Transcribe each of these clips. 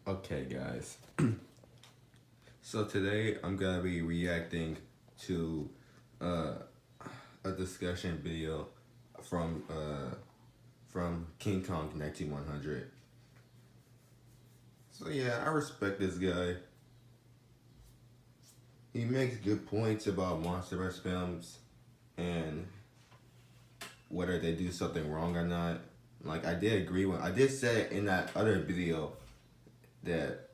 Okay, guys. So today I'm gonna be reacting to uh, a discussion video from uh, from King Kong 19100. So yeah, I respect this guy. He makes good points about Monsterverse films and whether they do something wrong or not. Like I did say in that other video that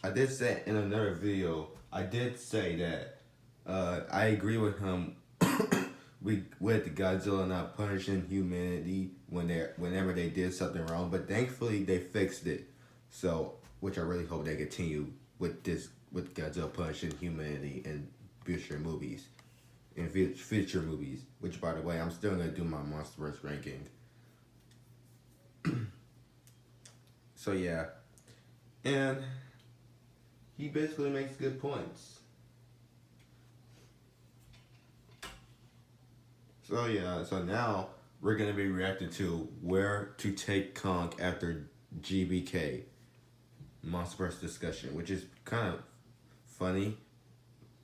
I did say in another video, I did say that I agree with him with Godzilla not punishing humanity whenever they did something wrong, but thankfully they fixed it. So, which I really hope they continue with Godzilla punishing humanity in future movies. Which, by the way, I'm still gonna do my Monsterverse ranking. So yeah, and he basically makes good points. So yeah, so now we're gonna be reacting to where to take Kong after GvK Monsterverse discussion, which is kind of funny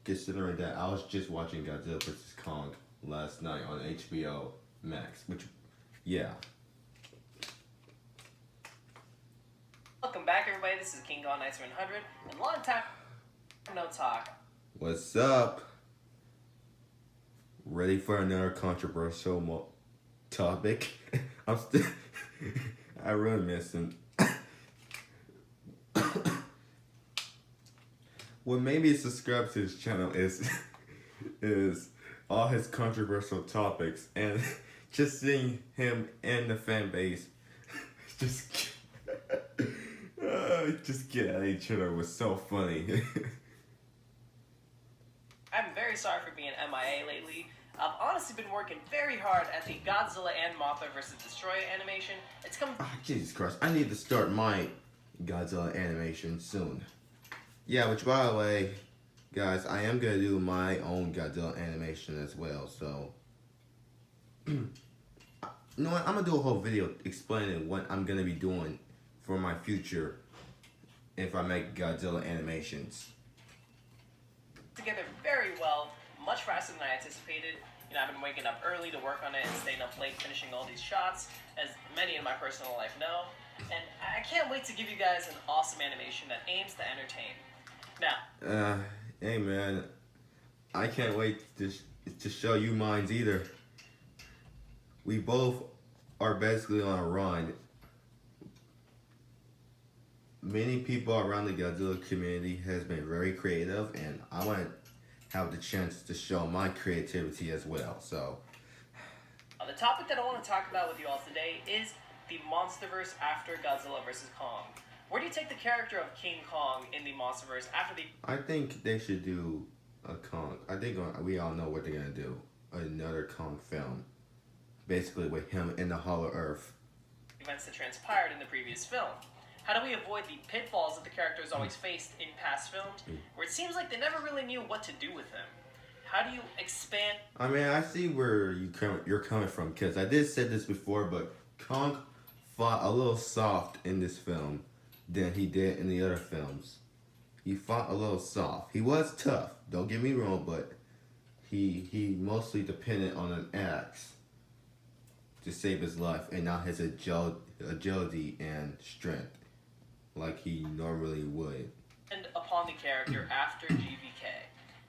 considering that I was just watching Godzilla vs Kong last night on HBO Max. Which, yeah. Welcome back, everybody. This is KingKong19100, and long time no talk. What's up? Ready for another controversial topic? I'm still. I really miss him. What made me subscribe to his channel is all his controversial topics, and just seeing him and the fan base just just get at each other was so funny. I'm very sorry for being MIA lately. I've honestly been working very hard at the Godzilla and Mothra vs. Destroyer animation. It's come. Oh, Jesus Christ, I need to start my Godzilla animation soon. Yeah, which by the way, guys, I am gonna do my own Godzilla animation as well, so you know what, I'm gonna do a whole video explaining what I'm gonna be doing for my future if I make Godzilla animations. Together very well, much faster than I anticipated. You know, I've been waking up early to work on it and staying up late finishing all these shots, as many in my personal life know. And I can't wait to give you guys an awesome animation that aims to entertain. Now, hey man, I can't wait to show you mines either. We both are basically on a run. Many people around the Godzilla community has been very creative, and I want to have the chance to show my creativity as well. So, the topic that I want to talk about with you all today is the Monsterverse after Godzilla vs. Kong. Where do you take the character of King Kong in the Monsterverse after the... I think they should do a Kong. I think we all know what they're gonna do. Another Kong film, basically with him in the Hollow Earth. Events that transpired in the previous film. How do we avoid the pitfalls that the characters always faced in past films, where it seems like they never really knew what to do with him? How do you expand... I mean, I see where you're coming from, because I did say this before, but Kong fought a little soft in this film than he did in the other films. He fought a little soft. He was tough, don't get me wrong, but he mostly depended on an axe to save his life and not his agility and strength like he normally would. And upon the character after GvK,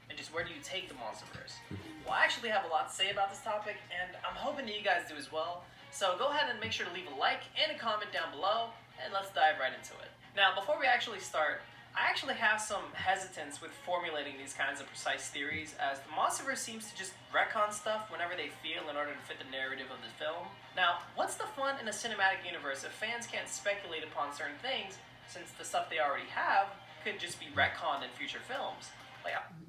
and just where do you take the Monsterverse? Well, I actually have a lot to say about this topic, and I'm hoping that you guys do as well. So go ahead and make sure to leave a like and a comment down below, and let's dive right into it. Now, before we actually start, I actually have some hesitance with formulating these kinds of precise theories, as the Monsterverse seems to just retcon stuff whenever they feel in order to fit the narrative of the film. Now, what's the fun in a cinematic universe if fans can't speculate upon certain things, since the stuff they already have could just be retconned in future films?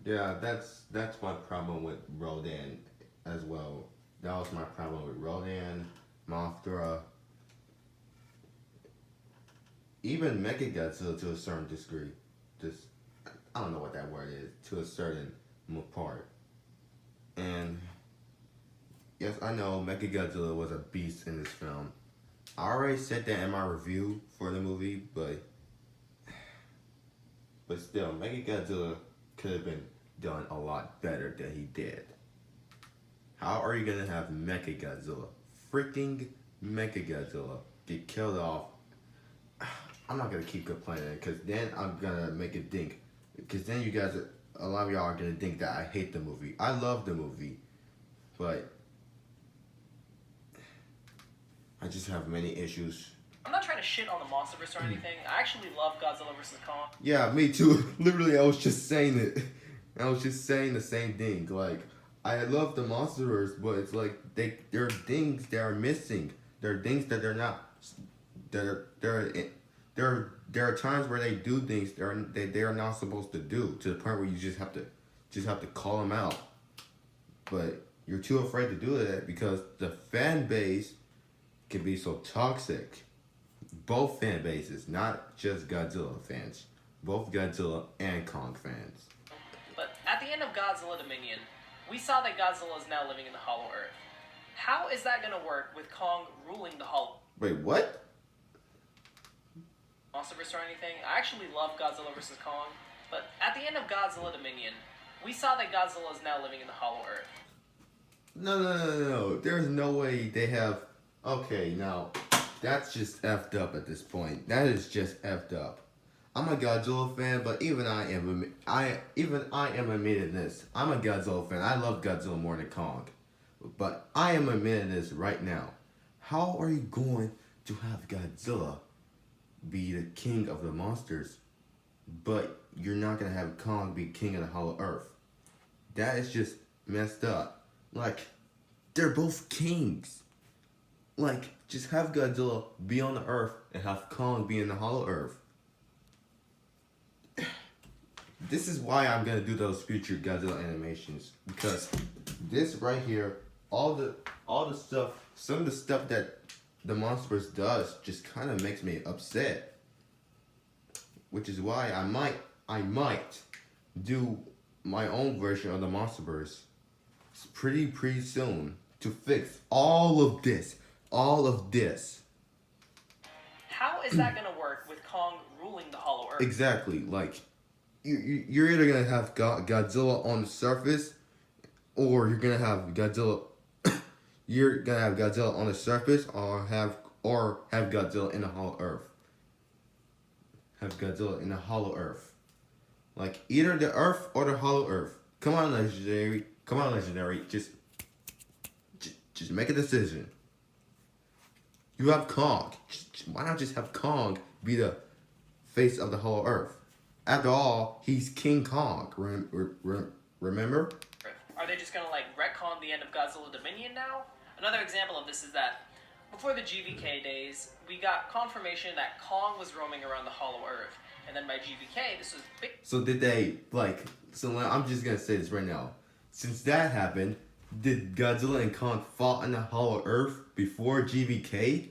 Yeah, that's my problem with Rodan as well. That was my problem with Rodan, Mothra, even Mechagodzilla to a certain degree. Just, I don't know what that word is, to a certain part. And yes, I know Mechagodzilla was a beast in this film. I already said that in my review for the movie, but But still, Mechagodzilla could have been done a lot better than he did. How are you gonna have Mechagodzilla, freaking Mechagodzilla, get killed off? I'm not gonna keep complaining because then I'm gonna make it think. Because then you guys, a lot of y'all are gonna think that I hate the movie. I love the movie, but I just have many issues. I'm not trying to shit on the Monsterverse or anything. I actually love Godzilla vs. Kong. Yeah, me too. Literally, I was just saying it. I was just saying the same thing. Like, I love the Monsterverse, but it's like there are things that are missing. There are things that they're not. There are times where they do things they are not supposed to do, to the point where you just have to call them out. But you're too afraid to do that because the fan base can be so toxic. Both fan bases, not just Godzilla fans. Both Godzilla and Kong fans. But at the end of Godzilla Dominion, we saw that Godzilla is now living in the Hollow Earth. How is that gonna work with Kong ruling the Hollow Wait, what? Monsterverse or anything? I actually love Godzilla vs. Kong, but at the end of Godzilla Dominion, we saw that Godzilla is now living in the Hollow Earth. No. There's no way they have. Okay, now that's just effed up at this point. That is just effed up. I'm a Godzilla fan, but even I am admitting this. I'm a Godzilla fan. I love Godzilla more than Kong, but I am admitting this right now. How are you going to have Godzilla be the king of the monsters, but you're not gonna have Kong be king of the Hollow Earth? That is just messed up. Like, they're both kings. Like, just have Godzilla be on the Earth and have Kong be in the Hollow Earth. This is why I'm gonna do those future Godzilla animations, because this right here, all the stuff, some of the stuff that the Monsterverse does just kind of makes me upset. Which is why I might do my own version of the Monsterverse pretty soon to fix all of this. How is that gonna work with Kong ruling the Hollow Earth? Exactly. Like, you're either gonna have Godzilla on the surface, or you're gonna have Godzilla. You're gonna have Godzilla on the surface, or have Godzilla in the Hollow Earth. Have Godzilla in the Hollow Earth. Like, either the Earth or the Hollow Earth. Come on, Legendary. Just make a decision. You have Kong. Why not just have Kong be the face of the Hollow Earth? After all, he's King Kong. Remember? Are they just gonna like retcon the end of Godzilla Dominion now? Another example of this is that before the GvK days, we got confirmation that Kong was roaming around the Hollow Earth, and then by GvK, this was big. So did they So I'm just gonna say this right now. Since that happened, did Godzilla and Kong fought in the Hollow Earth before GvK?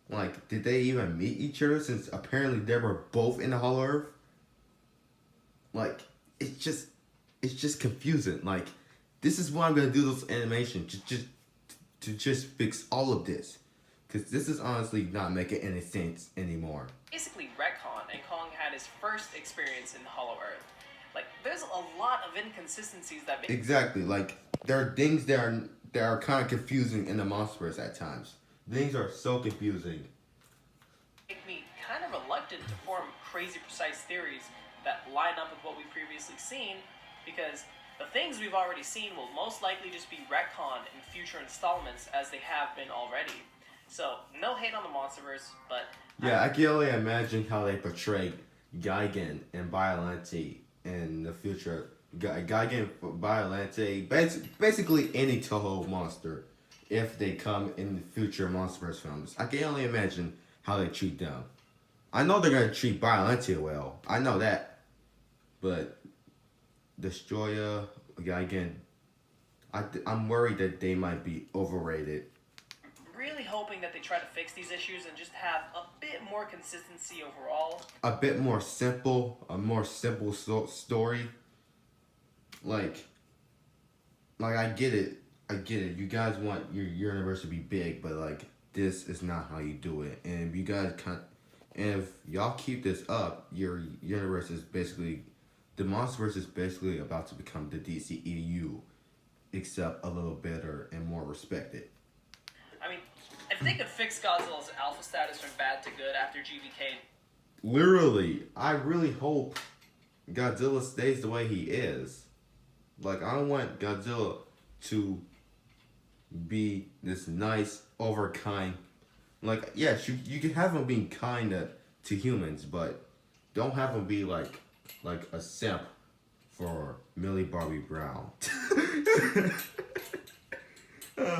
Like, did they even meet each other? Since apparently they were both in the Hollow Earth. Like, it's just confusing. Like, this is why I'm gonna do those animations, just fix all of this, because this is honestly not making any sense anymore. Basically retcon, and Kong had his first experience in the Hollow Earth. Like, there's a lot of inconsistencies that exactly, like, there are things that are kind of confusing in the Monsterverse at times. Things are so confusing. Make me kind of reluctant to form crazy precise theories that line up with what we've previously seen, because the things we've already seen will most likely just be retconned in future installments as they have been already. So, no hate on the Monsterverse, but... Yeah, I can only imagine how they portray Gigan and Biollante in the future. Gigan, Biollante, basically any Toho monster, if they come in the future Monsterverse films. I can only imagine how they treat them. I know they're going to treat Biollante well. I know that. But Destroyer, Gigan, I'm worried that they might be overrated. Really hoping that they try to fix these issues and just have a bit more consistency overall. A bit more simple, a more simple story. Like I get it. You guys want your universe to be big, but like, this is not how you do it. And you guys And if y'all keep this up, your universe is basically, the Monsterverse is basically about to become the DCEU, except a little better and more respected. I mean, if they could fix Godzilla's alpha status from bad to good after GvK. Literally, I really hope Godzilla stays the way he is. Like, I don't want Godzilla to be this nice, overkind. Like, yes, you can have him being kind to humans, but don't have him be like a simp for Millie Bobby Brown.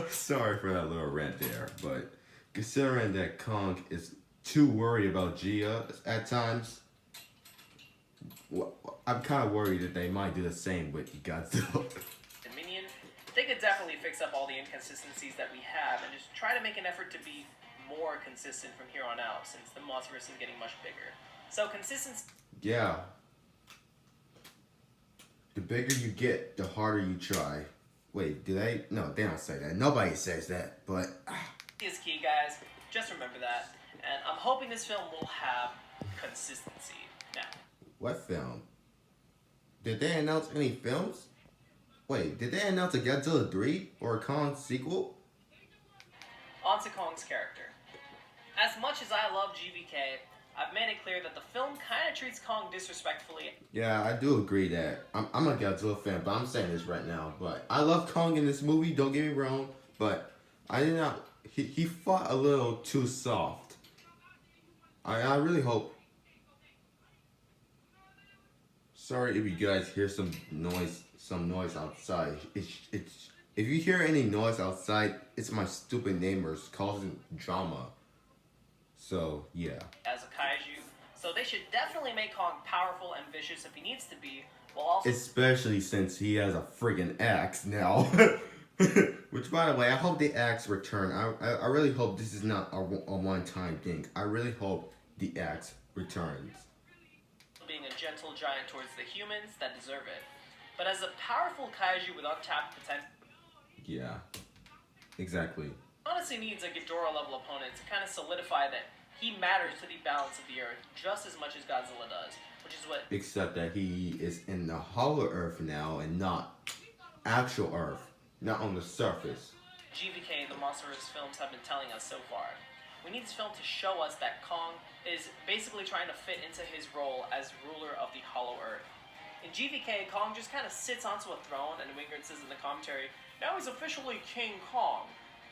Sorry for that little rant there, but considering that Kong is too worried about Gia at times, I'm kind of worried that they might do the same with Godzilla. Dominion, they could definitely fix up all the inconsistencies that we have and just try to make an effort to be more consistent from here on out, since the Monsterverse is getting much bigger. So consistency. Yeah. The bigger you get, the harder you try. Wait, do they? No, they don't say that. Nobody says that, but... is key, guys. Just remember that. And I'm hoping this film will have consistency. Now. What film? Did they announce any films? Wait, did they announce a Godzilla 3 or a Kong sequel? On to Kong's character. As much as I love GvK, I've made it clear that the film kind of treats Kong disrespectfully. Yeah, I do agree that. I'm a Godzilla fan, but I'm saying this right now. But I love Kong in this movie, don't get me wrong. But I did not... He fought a little too soft. I really hope... Sorry if you guys hear some noise outside. It's if you hear any noise outside, it's my stupid neighbors causing drama. So, yeah. As a kaiju, so they should definitely make Kong powerful and vicious if he needs to be, while also... Especially since he has a friggin' axe now. Which, by the way, I hope the axe return. I really hope this is not a one-time thing. I really hope the axe returns. Being a gentle giant towards the humans that deserve it. But as a powerful kaiju with untapped potential... Yeah. Exactly. Honestly needs a Ghidorah level opponent to kind of solidify that he matters to the balance of the Earth just as much as Godzilla does, which is what... Except that he is in the hollow Earth now and not actual Earth, not on the surface. GvK, the Monsterverse films, have been telling us so far. We need this film to show us that Kong is basically trying to fit into his role as ruler of the hollow Earth. In GvK, Kong just kind of sits onto a throne, and Wingard says in the commentary, now he's officially King Kong.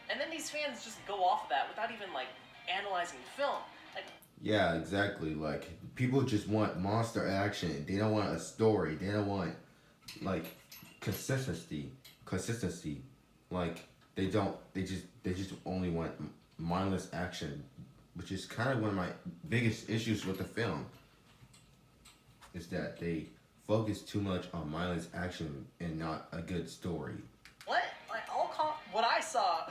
And then these fans just go off of that without even, like, analyzing the film. Like, yeah, exactly. Like, people just want monster action. They don't want a story. They don't want, like, consistency. Like, they just only want mindless action, which is kind of one of my biggest issues with the film. Is that they focus too much on mindless action and not a good story. What I saw,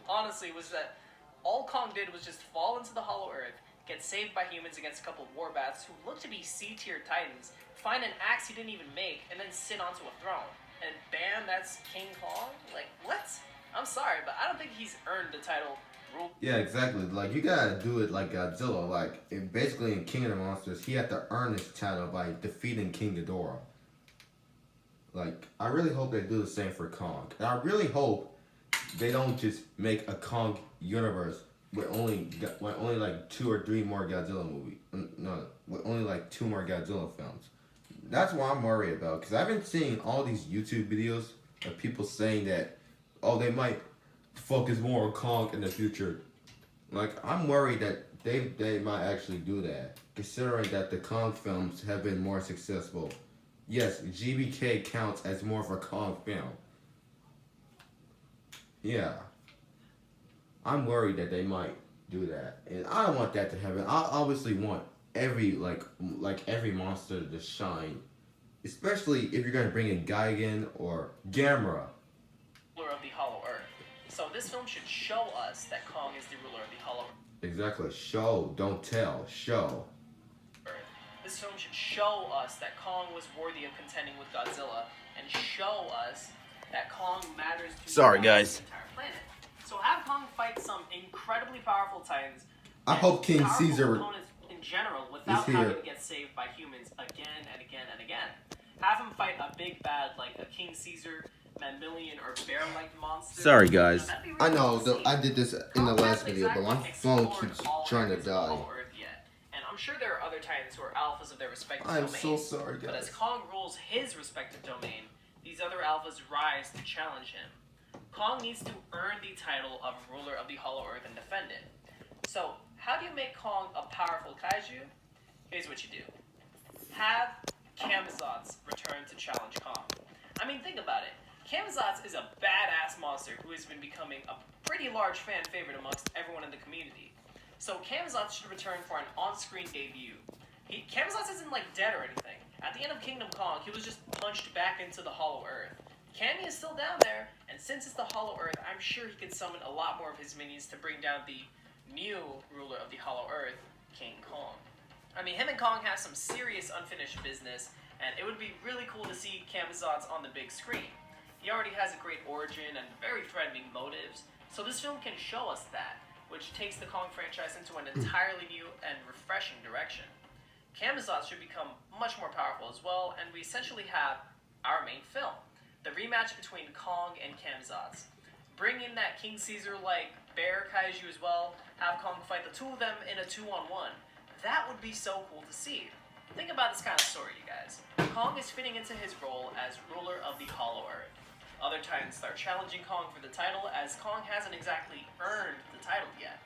honestly, was that all Kong did was just fall into the hollow Earth, get saved by humans against a couple of warbats who look to be C-tier titans, find an axe he didn't even make, and then sit onto a throne. And bam, that's King Kong? Like, what? I'm sorry, but I don't think he's earned the title. Yeah, exactly. Like, you gotta do it like Godzilla. Like, basically in King of the Monsters, he had to earn this title by defeating King Ghidorah. Like, I really hope they do the same for Kong. And I really hope they don't just make a Kong universe with only like 2 or 3 more Godzilla movies. No, with only like 2 more Godzilla films. That's what I'm worried about. Because I've been seeing all these YouTube videos of people saying that, oh, they might focus more on Kong in the future. Like, I'm worried that they might actually do that, considering that the Kong films have been more successful. Yes, GvK counts as more of a Kong film. Yeah. I'm worried that they might do that. And I don't want that to happen. I obviously want every every monster to shine. Especially if you're gonna bring in Gigan or Gamera. Ruler of the hollow Earth. So this film should show us that Kong is the ruler of the hollow Earth. Exactly. Show, don't tell. Show. This film should show us that Kong was worthy of contending with Godzilla, and show us that Kong matters to the entire planet. So have Kong fight some incredibly powerful titans. I hope King Caesar. Opponents in general without here. having to get saved by humans again and again and again. Have him fight a big bad like a King Caesar, mammalian, or bear-like monster. Sorry, guys. Now, that'd be really I know cool to see. I did this in the Kong last hasn't video, but my exactly phone explored keeps all trying to areas of die. Hollow Earth yet. And I'm sure there are other titans who are alphas of their respective I am domains. so sorry, But as guys. Kong rules his respective domain, these other alphas rise to challenge him. Kong needs to earn the title of ruler of the Hollow Earth and defend it. So, how do you make Kong a powerful kaiju? Here's what you do. Have Camazotz return to challenge Kong. I mean, think about it. Camazotz is a badass monster who has been becoming a pretty large fan favorite amongst everyone in the community. So Camazotz should return for an on-screen debut. Camazotz isn't like dead or anything. At the end of Kingdom Kong, he was just punched back into the Hollow Earth. Cammy is still down there, and since it's the Hollow Earth, I'm sure he could summon a lot more of his minions to bring down the new ruler of the Hollow Earth, King Kong. I mean, him and Kong have some serious unfinished business, and it would be really cool to see Camazotz on the big screen. He already has a great origin and very threatening motives, so this film can show us that, which takes the Kong franchise into an entirely new and refreshing direction. Camazotz should become much more powerful as well, and we essentially have our main film, the rematch between Kong and Camazotz. Bring in that King Caesar-like bear kaiju as well, have Kong fight the two of them in a 2-on-1. That would be so cool to see. Think about this kind of story, you guys. Kong is fitting into his role as ruler of the Hollow Earth. Other titans start challenging Kong for the title, as Kong hasn't exactly earned the title yet.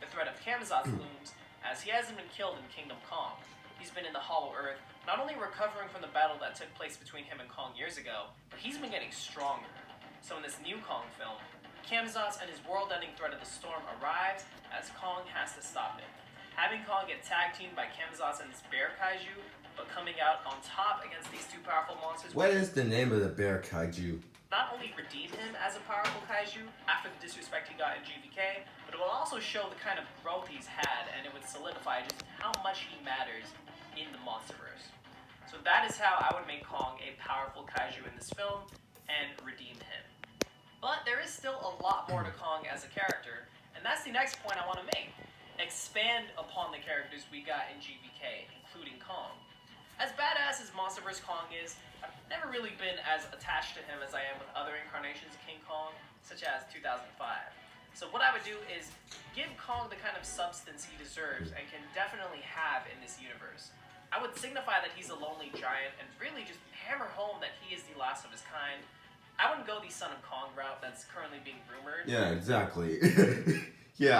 The threat of Camazotz looms, as he hasn't been killed in Kingdom Kong. He's been in the Hollow Earth, not only recovering from the battle that took place between him and Kong years ago, but he's been getting stronger. So in this new Kong film, Camazotz and his world-ending threat of the storm arrives, as Kong has to stop it. Having Kong get tag-teamed by Camazotz and his bear kaiju, but coming out on top against these two powerful monsters... What is the name of the bear kaiju? Not only redeem him as a powerful kaiju after the disrespect he got in GvK, but it will also show the kind of growth he's had, and it would solidify just how much he matters in the Monsterverse. So that is how I would make Kong a powerful kaiju in this film, and redeem him. But there is still a lot more to Kong as a character, and that's the next point I want to make. Expand upon the characters we got in GvK, including Kong. As badass as Monsterverse Kong is, I've never really been as attached to him as I am with other incarnations of King Kong, such as 2005. So what I would do is give Kong the kind of substance he deserves and can definitely have in this universe. I would signify that he's a lonely giant and really just hammer home that he is the last of his kind. I wouldn't go the Son of Kong route that's currently being rumored. Yeah, exactly. Yeah,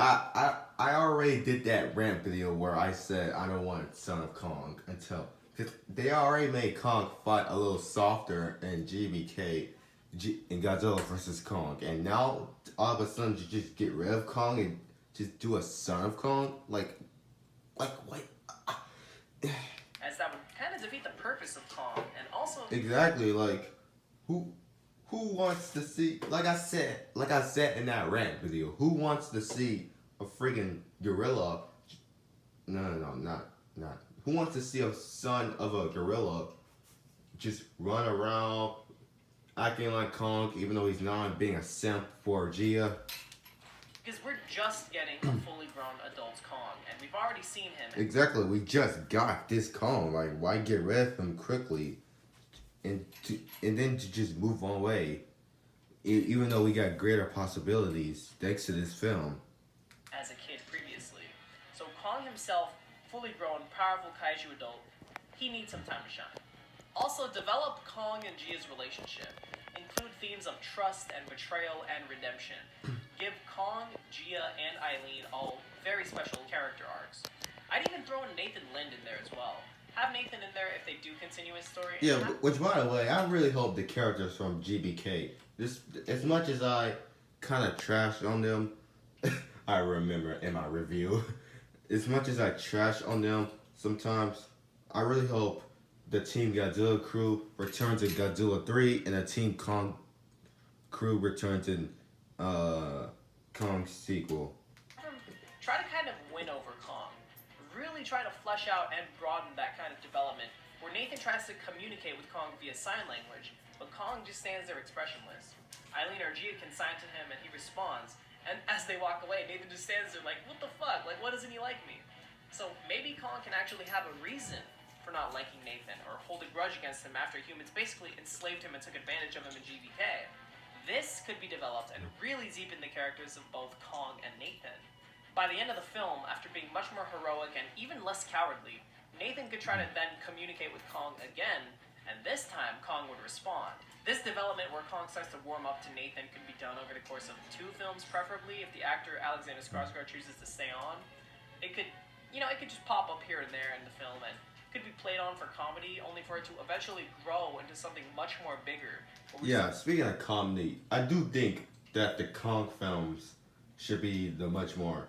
I already did that rant video where I said I don't want Son of Kong until... Cause they already made Kong fight a little softer in GvK in Godzilla vs. Kong. And now, all of a sudden, you just get rid of Kong and just do a Son of Kong? Like what? As that would kind of defeat the purpose of Kong, and also... Exactly, like, who wants to see, like I said in that rant video, who wants to see a freaking gorilla, not, who wants to see a son of a gorilla just run around acting like Kong, even though he's not, being a simp for Gia? Because we're just getting a fully grown adult Kong, and we've already seen him. Exactly, we just got this Kong, like, why get rid of him quickly? And then to just move on away, even though we got greater possibilities thanks to this film. As a kid previously. So Kong himself, fully grown, powerful kaiju adult, he needs some time to shine. Also, develop Kong and Gia's relationship. Include themes of trust and betrayal and redemption. Give Kong, Gia, and Eileen all very special character arcs. I'd even throw in Nathan Lind in there as well. Have Nathan in there if they do continue his story. Yeah, which, by the way, I really hope the characters from GvK, just as much as I kind of trashed on them, I remember in my review, as much as I trash on them sometimes, I really hope the Team Godzilla crew returns in Godzilla 3 and the Team Kong crew returns in Kong's sequel. Try to kind of win over Kong. Really try to flesh out and broaden that kind of development, where Nathan tries to communicate with Kong via sign language, but Kong just stands there expressionless. Eileen or Gia can sign to him and he responds, and as they walk away, Nathan just stands there like, what the fuck, like, why doesn't he like me? So maybe Kong can actually have a reason for not liking Nathan or hold a grudge against him after humans basically enslaved him and took advantage of him in GvK. This could be developed and really deepen the characters of both Kong and Nathan. By the end of the film, after being much more heroic and even less cowardly, Nathan could try to then communicate with Kong again, and this time Kong would respond. This development where Kong starts to warm up to Nathan could be done over the course of 2 films, preferably if the actor Alexander Skarsgård chooses to stay on. It could just pop up here and there in the film and could be played on for comedy, only for it to eventually grow into something much more bigger. Yeah, speaking of comedy, I do think that the Kong films should be the much more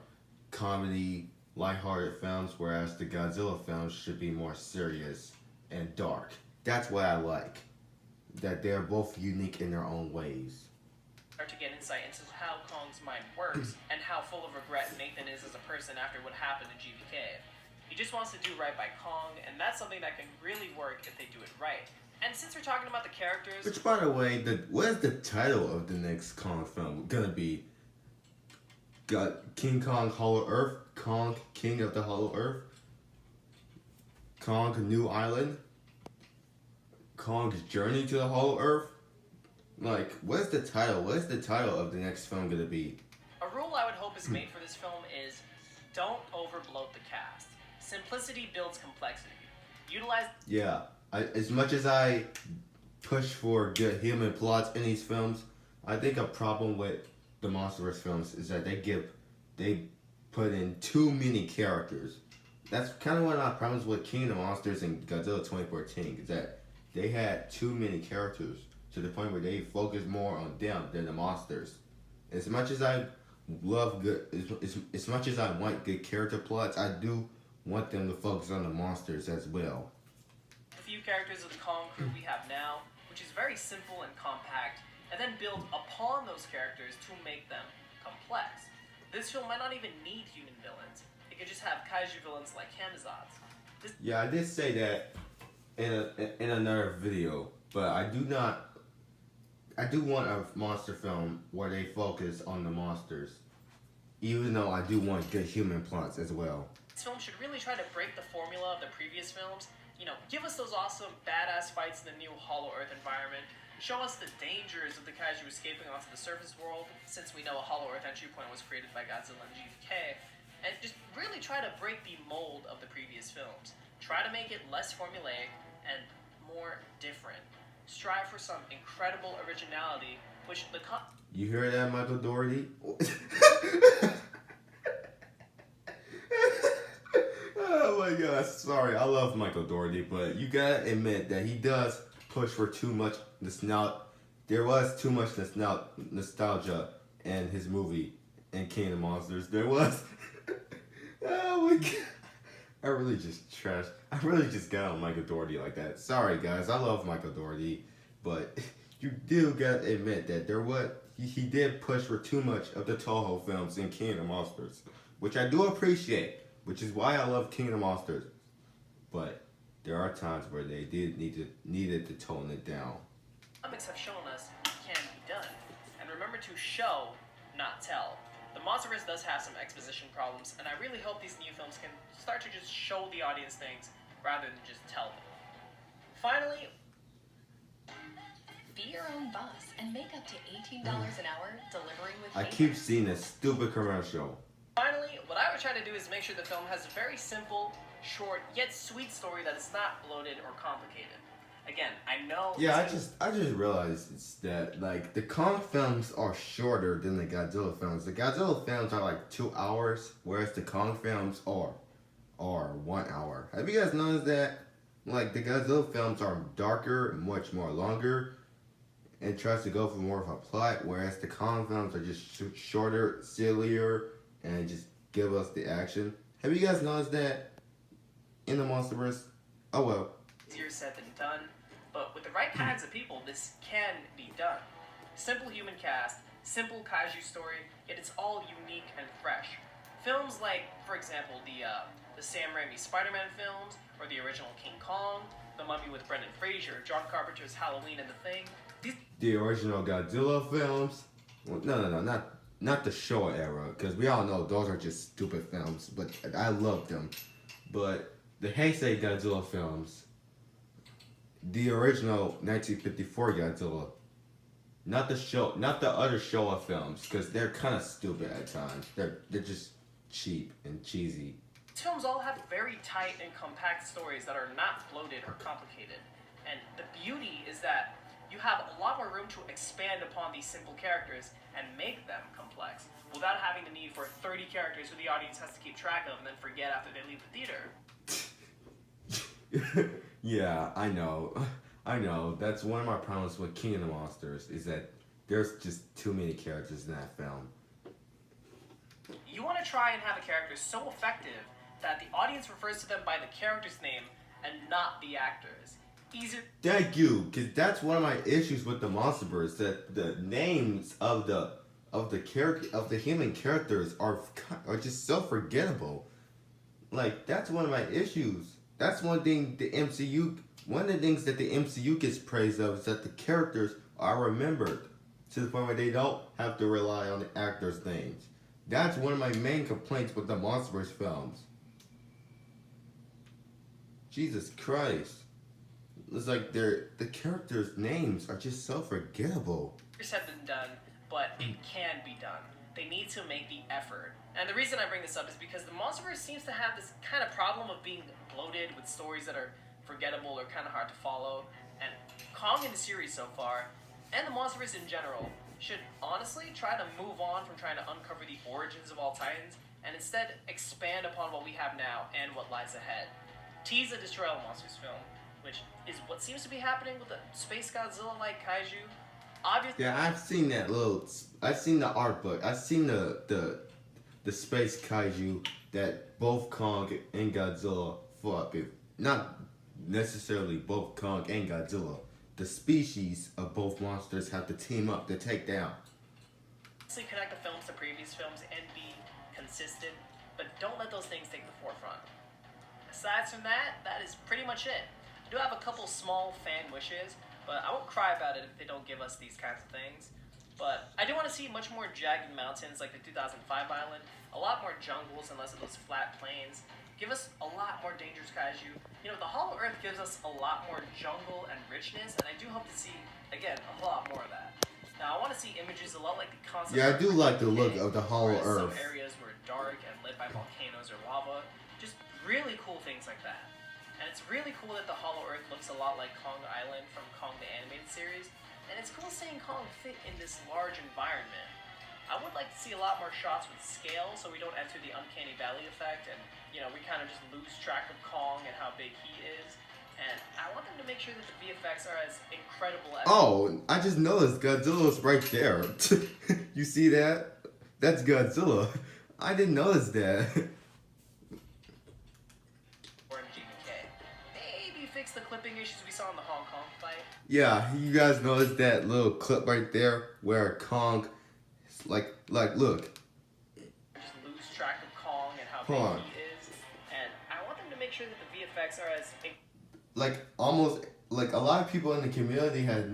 comedy, lighthearted films, whereas the Godzilla films should be more serious and dark. That's what I like. That they're both unique in their own ways. Start to get insight into how Kong's mind works and how full of regret Nathan is as a person after what happened in GvK. He just wants to do right by Kong, and that's something that can really work if they do it right. And since we're talking about the characters... Which, by the way, what is the title of the next Kong film gonna be? King Kong Hollow Earth? Kong King of the Hollow Earth? Kong New Island? Kong's Journey to the Hollow Earth? Like, what's the title? What is the title of the next film gonna be? A rule I would hope is made for this film is don't overbloat the cast. Simplicity builds complexity. Utilize... Yeah, as much as I push for good human plots in these films, I think a problem with the Monsterverse films is that they put in too many characters. That's kind of one of my problems with King of the Monsters and Godzilla 2014, is that they had too many characters to the point where they focus more on them than the monsters. As much as I love good, as much as I want good character plots, I do want them to focus on the monsters as well. The few characters of the Kong crew we have now, which is very simple and compact, and then build upon those characters to make them complex. This film might not even need human villains. It could just have kaiju villains like Kamazots. Yeah, I did say that in another video, but I do want a monster film where they focus on the monsters, even though I do want good human plots as well. This film should really try to break the formula of the previous films. Give us those awesome, badass fights in the new Hollow Earth environment. Show us the dangers of the kaiju escaping onto the surface world, since we know a Hollow Earth entry point was created by Godzilla and GvK. And just really try to break the mold of the previous films. Try to make it less formulaic and more different. Strive for some incredible originality, which the You hear that, Michael Dougherty? Oh my gosh, sorry, I love Michael Dougherty, but you gotta admit that he does push for too much nostalgia. There was too much nostalgia in his movie in King of the Monsters. There was. Oh my god. I really just got on Michael Dougherty like that. Sorry guys, I love Michael Dougherty, but you do gotta admit that he did push for too much of the Toho films in King of the Monsters, which I do appreciate, which is why I love King of the Monsters. But there are times where they did needed to tone it down. Comics have shown us it can be done. And remember to show, not tell. The Monsterverse does have some exposition problems, and I really hope these new films can start to just show the audience things rather than just tell them. Finally, be your own boss and make up to $18 an hour delivering with I KingKong. keep seeing this stupid commercial. Finally, what I would try to do is make sure the film has a very simple, short, yet sweet story that is not bloated or complicated. Again, I know... Yeah, I just realized that, like, the Kong films are shorter than the Godzilla films. The Godzilla films are like 2 hours, whereas the Kong films are 1 hour. Have you guys noticed that? Like, the Godzilla films are darker, much more longer, and tries to go for more of a plot, whereas the Kong films are just shorter, sillier, and just give us the action. Have you guys noticed that in the Monsterverse? Oh well. Easier said than done, but with the right kinds of people, this can be done. Simple human cast, simple kaiju story, yet it's all unique and fresh. Films like, for example, the Sam Raimi Spider-Man films, or the original King Kong, The Mummy with Brendan Fraser, John Carpenter's Halloween and The Thing. The original Godzilla films. Well, no, not the Showa era, because we all know those are just stupid films, but I love them. But the Heisei Godzilla films, the original 1954 Godzilla, not the other Showa films, because they're kind of stupid at times. They're just cheap and cheesy. These films all have very tight and compact stories that are not bloated or complicated. And the beauty is that you have a lot more room to expand upon these simple characters and make them complex without having the need for 30 characters who the audience has to keep track of and then forget after they leave the theater. Yeah, I know. That's one of my problems with King of the Monsters, is that there's just too many characters in that film. You want to try and have a character so effective that the audience refers to them by the character's name and not the actors. Easier. Thank you, because that's one of my issues with the Monsterverse, that the names of the human characters are just so forgettable. Like, that's one of my issues. That's one thing one of the things that the MCU gets praised of, is that the characters are remembered to the point where they don't have to rely on the actors' names. That's one of my main complaints with the Monsterverse films. Jesus Christ. It's like the characters' names are just so forgettable. Have been done, but it can be done. They need to make the effort. And the reason I bring this up is because the Monsterverse seems to have this kind of problem of being bloated with stories that are forgettable or kind of hard to follow. And Kong in the series so far, and the Monsterverse in general, should honestly try to move on from trying to uncover the origins of all Titans and instead expand upon what we have now and what lies ahead. Tease a Destroy All Monsters film, which is what seems to be happening with the Space Godzilla-like kaiju. Obviously, Yeah, I've seen the art book. I've seen the space kaiju that both Kong and Godzilla fought with. Not necessarily both Kong and Godzilla. The species of both monsters have to team up to take down. connect the films to previous films and be consistent, but don't let those things take the forefront. Aside from that, that is pretty much it. I do have a couple small fan wishes, but I won't cry about it if they don't give us these kinds of things. But I do want to see much more jagged mountains like the 2005 island, a lot more jungles and less of those flat plains. Give us a lot more dangerous kaiju. You know, the Hollow Earth gives us a lot more jungle and richness, and I do hope to see, again, a lot more of that. Now, I want to see images a lot like the concept. Yeah, I do like the look of the Hollow Earth. Some areas were dark and lit by volcanoes or lava. Just really cool things like that. And it's really cool that the Hollow Earth looks a lot like Kong Island from Kong the Animated Series. And it's cool seeing Kong fit in this large environment. I would like to see a lot more shots with scale so we don't enter the uncanny valley effect and, you know, we kind of just lose track of Kong and how big he is. And I want them to make sure that the VFX are as incredible as... Oh, I just noticed Godzilla's right there. You see that? That's Godzilla. I didn't notice that. Or in GvK. Maybe fix the clipping issues we saw in the Hong Kong fight. Yeah, you guys noticed that little clip right there where Kong, like look. Just lose track of Kong and how Hold on. big he is. And I want them to make sure that the VFX are as... Like almost like a lot of people in the community has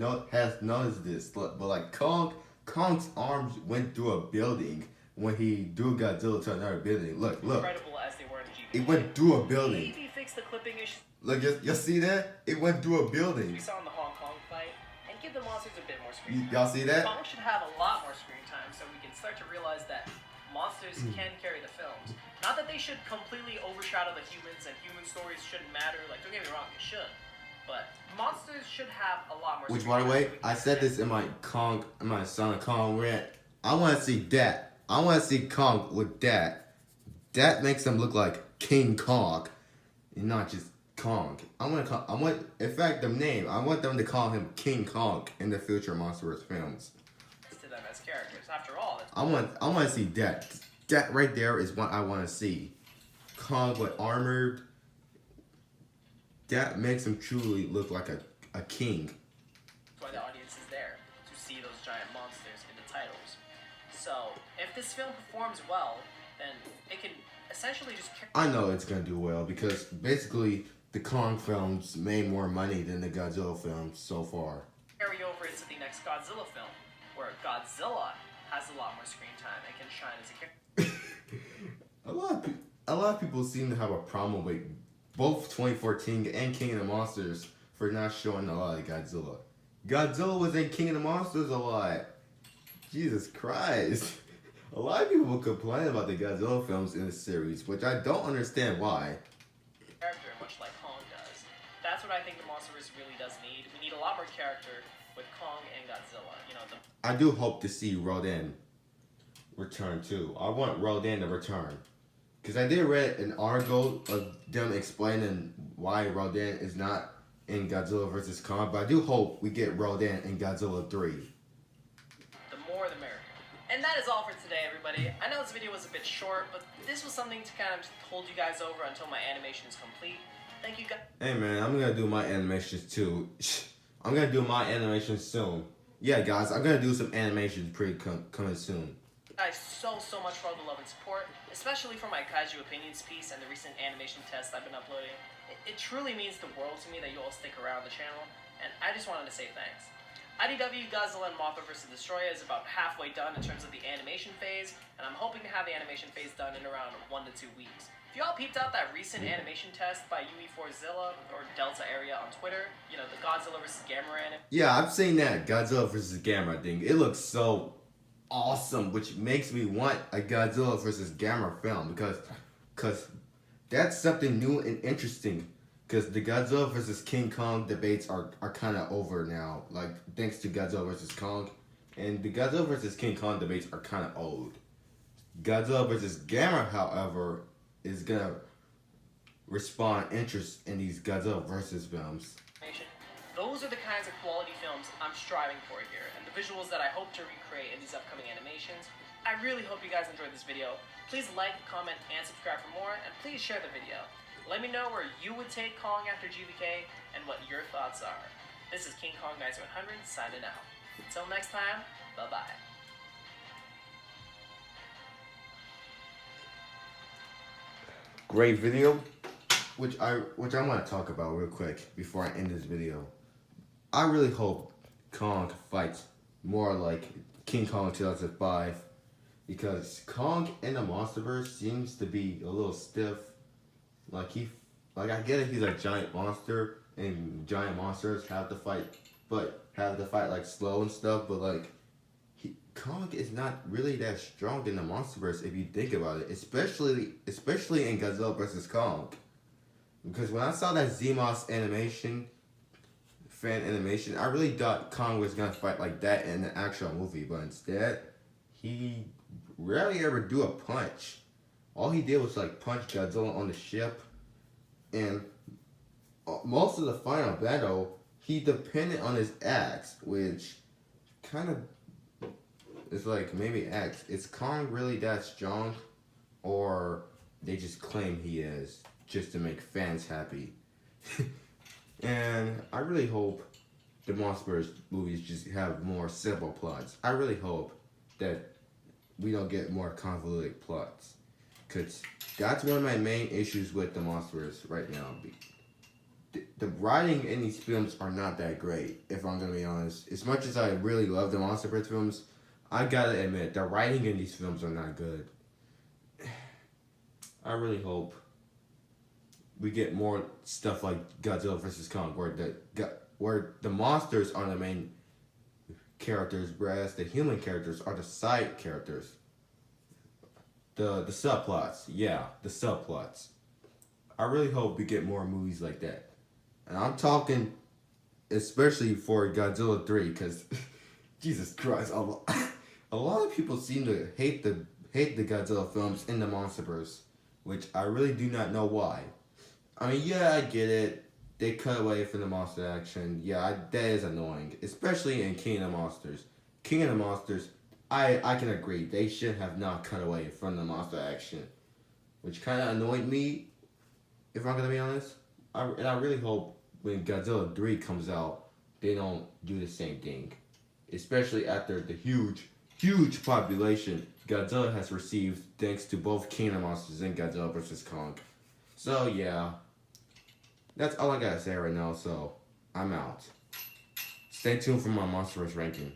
noticed this, but like Kong's arms went through a building when he threw Godzilla to another building. Look. incredible as they were in GvK. It went through a building. Maybe fix the clipping issues Look, you see that? It went through a building. we saw in the Hong Kong fight and give the monsters a bit more screen time. Y'all see that? Kong should have a lot more screen time so we can start to realize that monsters can carry the films. Not that they should completely overshadow the humans and human stories shouldn't matter. Like, don't get me wrong, they should. But monsters should have a lot more Which, screen by the time way, so we can I said this in my Son of Kong rant. I want to see that. I want to see Kong with that. That makes him look like King Kong, and not just Kong. In fact, the name. I want them to call him King Kong in the future Monsterverse films. to them as characters. After all, it's I want to see that. That right there is what I want to see. Kong with armored. That makes him truly look like a king. why the audience is there, to see those giant monsters in the titles. So, if this film performs well, then it can essentially just I know it's gonna do well because basically the Kong films made more money than the Godzilla films so far. carry over into the next Godzilla film, where Godzilla has a lot more screen time and can shine as a character. a lot of people seem to have a problem with both 2014 and King of the Monsters for not showing a lot of Godzilla. Godzilla was in King of the Monsters a lot. Jesus Christ. A lot of people complain about the Godzilla films in the series, which I don't understand why. Character, much like Kong does. That's what I think the Monsterverse really does need. We need a lot more character with Kong and Godzilla. You know, I do hope to see Rodan return too. I want Rodan to return. Because I did read an article of them explaining why Rodan is not in Godzilla vs. Kong, but I do hope we get Rodan in Godzilla 3. the more the merrier. And that is all for today, everybody. I know this video was a bit short, but this was something to kind of hold you guys over until my animation is complete. Thank you guys. Hey man, I'm gonna do my animations too. I'm gonna do my animations soon. Yeah guys, I'm gonna do some animations coming soon. Guys so much for all the love and support, especially for my Kaiju Opinions piece and the recent animation tests I've been uploading. It truly means the world to me that you all stick around the channel, and I just wanted to say thanks. IDW Godzilla and Mothra vs. Destroya is about halfway done in terms of the animation phase, and I'm hoping to have the animation phase done in around 1 to 2 weeks. If y'all peeped out that recent animation test by UE4Zilla or Delta Area on Twitter, you know, the Godzilla vs. Gamera anime. Yeah, I've seen that Godzilla vs. Gamera thing. It looks so awesome, which makes me want a Godzilla vs. Gamera film because that's something new and interesting. Because the Godzilla vs. King Kong debates are kind of over now, like thanks to Godzilla vs. Kong, and the Godzilla vs. King Kong debates are kind of old. Godzilla vs. Gamera, however, is gonna respawn interest in these Godzilla vs. films. Those are the kinds of quality films I'm striving for here, and the visuals that I hope to recreate in these upcoming animations. I really hope you guys enjoyed this video. Please like, comment, and subscribe for more, and please share the video. Let me know where you would take Kong after GvK, and what your thoughts are. This is KingKong19100’s signing out. Until next time, bye-bye. Great video, which I want to talk about real quick before I end this video. I really hope Kong fights more like King Kong 2005, because Kong in the Monsterverse seems to be a little stiff. Like I get it, he's a giant monster, and giant monsters have to fight like slow and stuff. But like, Kong is not really that strong in the Monsterverse if you think about it, especially in Godzilla vs. Kong. Because when I saw that ZMOS fan animation, I really thought Kong was gonna fight like that in the actual movie, but instead, he rarely ever do a punch. All he did was like punch Godzilla on the ship, and most of the final battle, he depended on his axe, which kind of is like maybe axe. Is Kong really that strong, or they just claim he is just to make fans happy? And I really hope the Monsterverse movies just have more simple plots. I really hope that we don't get more convoluted plots, because that's one of my main issues with the Monsterverse right now. The writing in these films are not that great, if I'm gonna be honest. As much as I really love the Monsterverse films, I gotta admit, the writing in these films are not good. I really hope we get more stuff like Godzilla vs. Kong, where the monsters are the main characters, whereas the human characters are the side characters. The subplots, yeah, the subplots. I really hope we get more movies like that. And I'm talking especially for Godzilla 3, because Jesus Christ, a lot of people seem to hate the Godzilla films in the Monsterverse, which I really do not know why. I mean, yeah, I get it. They cut away from the monster action. Yeah, that is annoying, especially in King of the Monsters. King of the Monsters, I can agree. They should have not cut away from the monster action, which kind of annoyed me, if I'm gonna be honest. And I really hope when Godzilla 3 comes out, they don't do the same thing, especially after the huge population Godzilla has received thanks to both King of the Monsters and Godzilla vs. Kong. So yeah, that's all I gotta say right now, so I'm out. Stay tuned for my Monsterverse ranking.